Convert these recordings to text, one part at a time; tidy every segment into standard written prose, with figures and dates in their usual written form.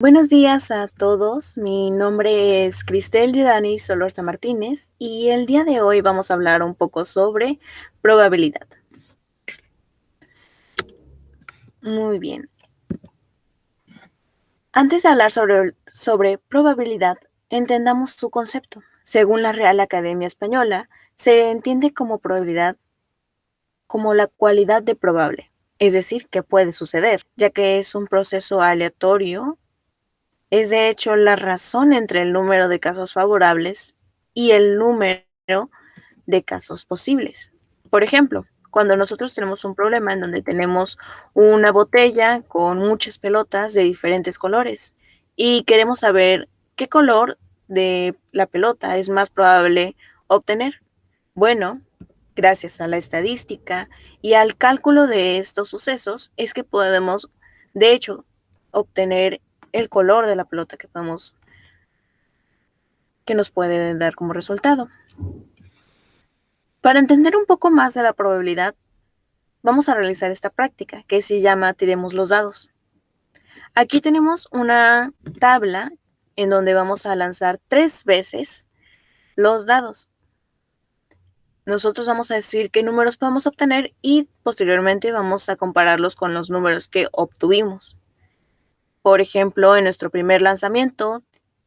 Buenos días a todos, mi nombre es Cristel Yedani Solorza Martínez y el día de hoy vamos a hablar un poco sobre probabilidad. Muy bien. Antes de hablar sobre probabilidad, entendamos su concepto. Según la Real Academia Española, se entiende como probabilidad como la cualidad de probable, es decir, que puede suceder, ya que es un proceso aleatorio. Es de hecho la razón entre el número de casos favorables y el número de casos posibles. Por ejemplo, cuando nosotros tenemos un problema en donde tenemos una botella con muchas pelotas de diferentes colores y queremos saber qué color de la pelota es más probable obtener. Bueno, gracias a la estadística y al cálculo de estos sucesos es que podemos, de hecho, obtener el color de la pelota que nos puede dar como resultado. Para entender un poco más de la probabilidad, vamos a realizar esta práctica que se llama tiremos los dados. Aquí tenemos una tabla en donde vamos a lanzar 3 veces los dados. Nosotros vamos a decir qué números podemos obtener y posteriormente vamos a compararlos con los números que obtuvimos. Por ejemplo, en nuestro primer lanzamiento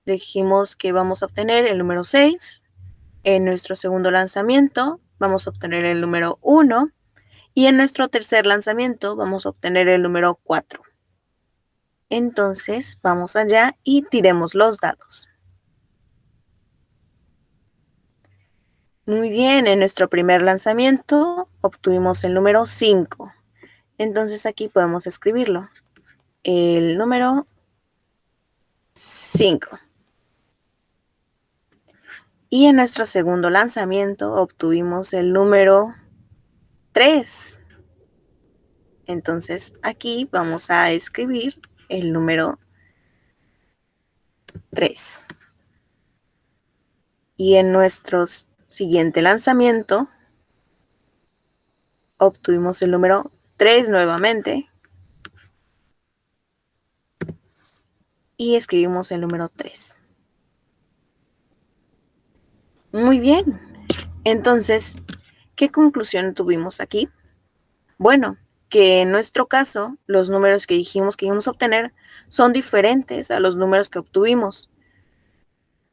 dijimos que vamos a obtener el número 6. En nuestro segundo lanzamiento vamos a obtener el número 1. Y en nuestro tercer lanzamiento vamos a obtener el número 4. Entonces, vamos allá y tiremos los dados. Muy bien, en nuestro primer lanzamiento obtuvimos el número 5. Entonces aquí podemos escribirlo. El número 5. Y en nuestro segundo lanzamiento obtuvimos el número 3. Entonces aquí vamos a escribir el número 3. Y en nuestro siguiente lanzamiento obtuvimos el número 3 nuevamente y escribimos el número 3. Muy bien. Entonces, ¿qué conclusión tuvimos aquí? Bueno, que en nuestro caso, los números que dijimos que íbamos a obtener son diferentes a los números que obtuvimos.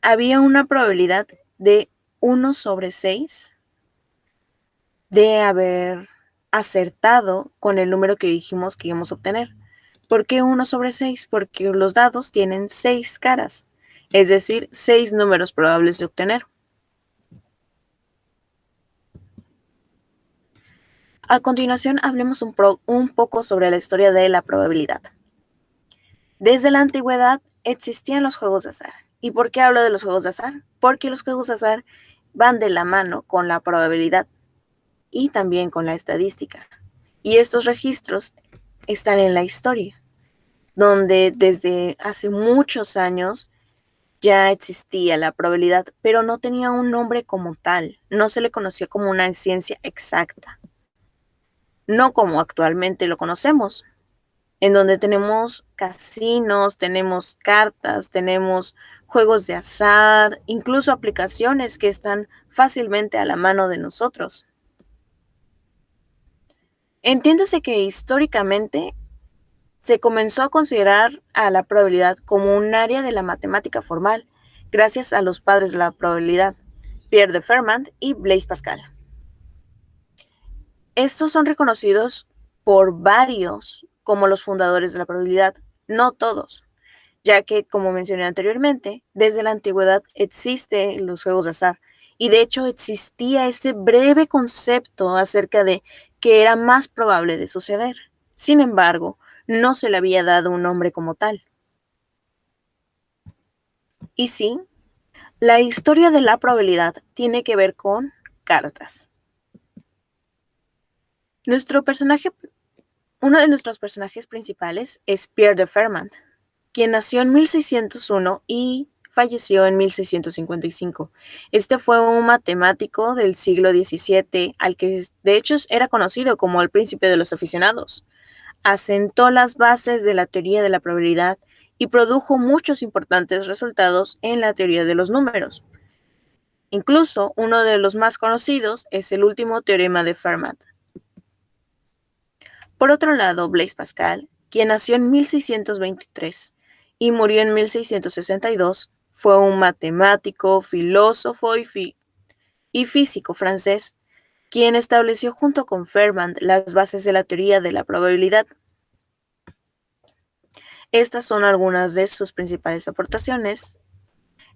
Había una probabilidad de 1 sobre 6 de haber acertado con el número que dijimos que íbamos a obtener. ¿Por qué 1 sobre 6? Porque los dados tienen 6 caras, es decir, 6 números probables de obtener. A continuación, hablemos un poco sobre la historia de la probabilidad. Desde la antigüedad existían los juegos de azar. ¿Y por qué hablo de los juegos de azar? Porque los juegos de azar van de la mano con la probabilidad y también con la estadística. Y estos registros están en la historia, donde desde hace muchos años ya existía la probabilidad, pero no tenía un nombre como tal, no se le conocía como una ciencia exacta, no como actualmente lo conocemos, en donde tenemos casinos, tenemos cartas, tenemos juegos de azar, incluso aplicaciones que están fácilmente a la mano de nosotros. Entiéndase que históricamente se comenzó a considerar a la probabilidad como un área de la matemática formal, gracias a los padres de la probabilidad, Pierre de Fermat y Blaise Pascal. Estos son reconocidos por varios como los fundadores de la probabilidad, no todos, ya que, como mencioné anteriormente, desde la antigüedad existen los juegos de azar, y de hecho existía ese breve concepto acerca de qué era más probable de suceder. Sin embargo, no se le había dado un nombre como tal. Y sí, la historia de la probabilidad tiene que ver con cartas. Uno de nuestros personajes principales es Pierre de Fermat, quien nació en 1601 y falleció en 1655. Este fue un matemático del siglo XVII, al que de hecho era conocido como el príncipe de los aficionados. Asentó las bases de la teoría de la probabilidad y produjo muchos importantes resultados en la teoría de los números. Incluso uno de los más conocidos es el último teorema de Fermat. Por otro lado, Blaise Pascal, quien nació en 1623 y murió en 1662, fue un matemático, filósofo y físico francés, quien estableció junto con Fermat las bases de la teoría de la probabilidad. Estas son algunas de sus principales aportaciones.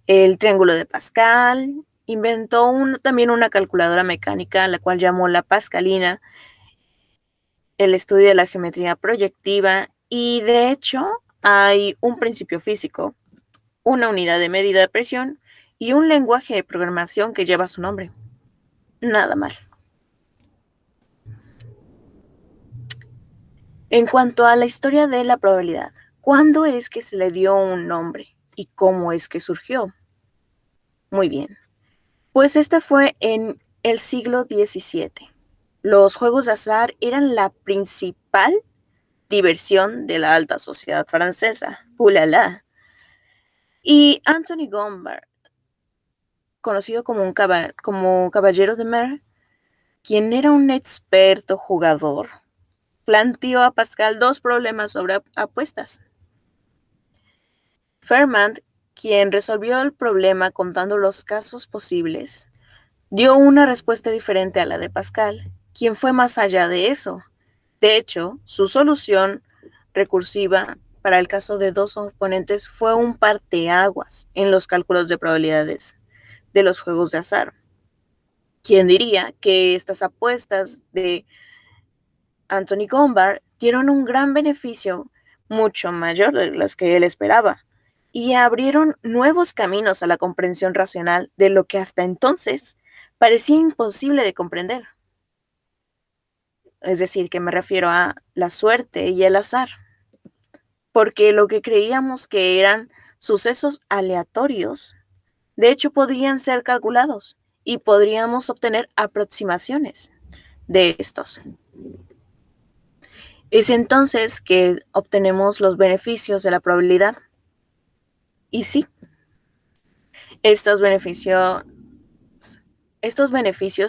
El triángulo de Pascal, inventó también una calculadora mecánica, la cual llamó la pascalina, el estudio de la geometría proyectiva, y de hecho hay un principio físico, una unidad de medida de presión y un lenguaje de programación que lleva su nombre. Nada mal. En cuanto a la historia de la probabilidad, ¿cuándo es que se le dio un nombre y cómo es que surgió? Muy bien, pues este fue en el siglo XVII. Los juegos de azar eran la principal diversión de la alta sociedad francesa. ¡Ulala! Y Anthony Gombard, conocido como Caballero de Mer, quien era un experto jugador, planteó a Pascal dos problemas sobre apuestas. Fermat, quien resolvió el problema contando los casos posibles, dio una respuesta diferente a la de Pascal, quien fue más allá de eso. De hecho, su solución recursiva para el caso de dos oponentes fue un parteaguas en los cálculos de probabilidades de los juegos de azar. ¿Quién diría que estas apuestas de Anthony Gombard dieron un gran beneficio, mucho mayor de los que él esperaba, y abrieron nuevos caminos a la comprensión racional de lo que hasta entonces parecía imposible de comprender? Es decir, que me refiero a la suerte y el azar, porque lo que creíamos que eran sucesos aleatorios, de hecho podían ser calculados y podríamos obtener aproximaciones de estos. Es entonces que obtenemos los beneficios de la probabilidad. Y sí, estos beneficios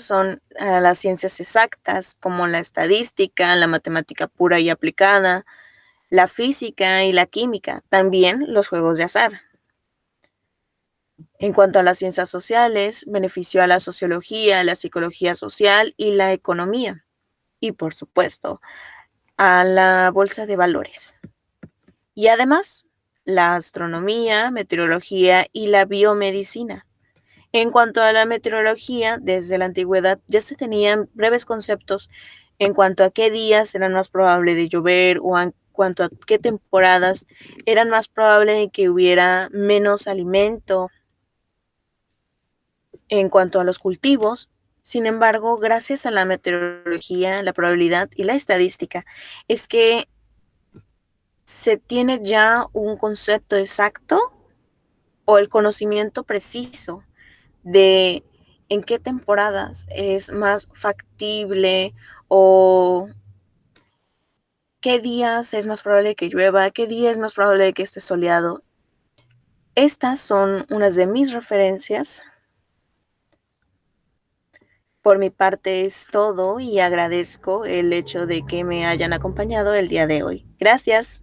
son las ciencias exactas, como la estadística, la matemática pura y aplicada, la física y la química, también los juegos de azar. En cuanto a las ciencias sociales, benefició a la sociología, la psicología social y la economía. Y por supuesto, a la bolsa de valores. Y además, la astronomía, meteorología y la biomedicina. En cuanto a la meteorología, desde la antigüedad ya se tenían breves conceptos en cuanto a qué días eran más probable de llover o en cuanto a qué temporadas eran más probable de que hubiera menos alimento. En cuanto a los cultivos, sin embargo, gracias a la meteorología, la probabilidad y la estadística, es que se tiene ya un concepto exacto o el conocimiento preciso de en qué temporadas es más factible o qué días es más probable que llueva, qué día es más probable que esté soleado. Estas son unas de mis referencias. Por mi parte es todo y agradezco el hecho de que me hayan acompañado el día de hoy. Gracias.